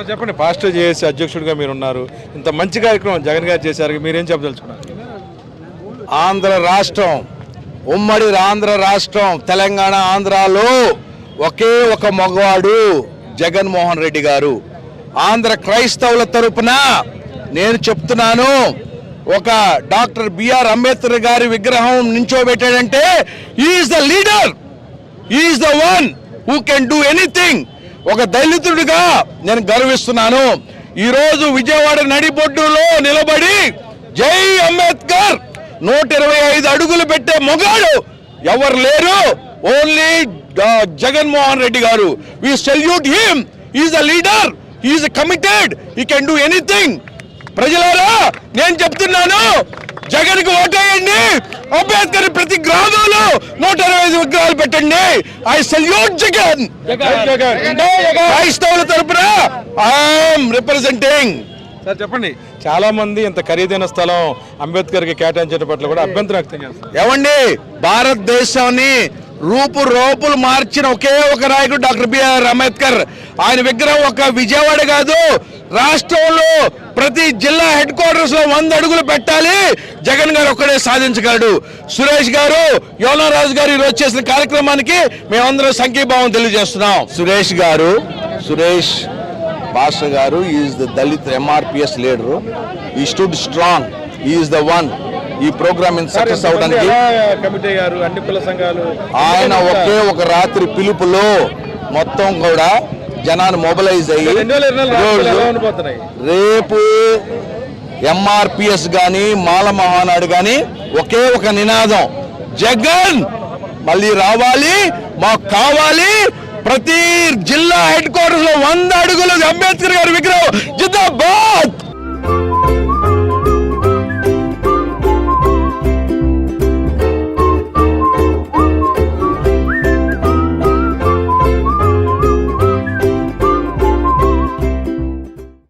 Sir చెప్పండి, pastor చేసి అధ్యక్షుడిగా మీరు ఉన్నారు, ఇంత మంచి కార్యక్రమం జగన్ గారు చేశారు, మీరేం చెప్పదలుచుకున్నారు? ఆంధ్ర రాష్ట్రం, ఉమ్మడి ఆంధ్ర రాష్ట్రం, తెలంగాణ ఆంధ్రాలో ఒకే ఒక మగవాడు జగన్మోహన్ రెడ్డి గారు. ఆంధ్ర క్రైస్తవుల తరపున నేను చెప్తున్నాను, ఒక డాక్టర్ బిఆర్ అంబేద్కర్ గారి విగ్రహం నించోబెట్టాడంటే is the leader, is the one who can do anything. ఒక దళితుడిగా నేను గర్విస్తున్నాను. ఈరోజు విజయవాడ నడిబొడ్డులో నిలబడి జై అంబేద్కర్ 125 అడుగులు పెట్టే మొగాడు ఎవరు లేరు, ఓన్లీ జగన్మోహన్ రెడ్డి గారు. We salute him, is the leader, is committed, he can do anything. ప్రజలారా నేను చెప్తున్నాను, జగన్ కు ఓటేయండి, అంబేద్కర్ ప్రతి గ్రామంలో 125 విగ్రహాలు పెట్టండి. I salute Jagan. క్రైస్తవుల తరపున ఐఎమ్ రిప్రజెంటింగ్. సార్ చెప్పండి, చాలా మంది ఇంత ఖరీదైన స్థలం అంబేద్కర్ కి కేటాయించడం పట్ల కూడా అభ్యంతరం వ్యక్తం చేస్తారు. ఏమండి, భారతదేశాన్ని రూపులు మార్చిన ఒకే ఒక నాయకుడు డాక్టర్ బిఆర్ అంబేద్కర్. ఆయన విగ్రహం ఒక విజయవాడ కాదు, రాష్ట్రంలో ప్రతి జిల్లా హెడ్ క్వార్టర్స్ లో 100 అడుగులు పెట్టాలి. జగన్ గారు ఒక్కడే సాధించగలడు. సురేష్ గారు, యోనారాజు గారు ఈరోజు చేసిన కార్యక్రమానికి మేమందరం సంఘీభావం తెలియజేస్తున్నాం. సురేష్ పాస్టర్ గారు is the Dalit MRPS leader. He stood strong, is the one. ఈ ప్రోగ్రామ్ సక్సెస్ అవడానికి కమిటీ గారు, అన్ని కుల సంఘాలు, ఆయన ఒకే ఒక రాత్రి పిలుపులో మొత్తం కూడా జనాన్ని మొబిలైజ్ అయ్యి రేపు ఎంఆర్పిఎస్ గాని మాల మహానాడు గాని ఒకే ఒక నినాదం, జగన్ మళ్ళీ రావాలి, మాకు కావాలి. ప్రతి జిల్లా హెడ్ క్వార్టర్స్ లో 100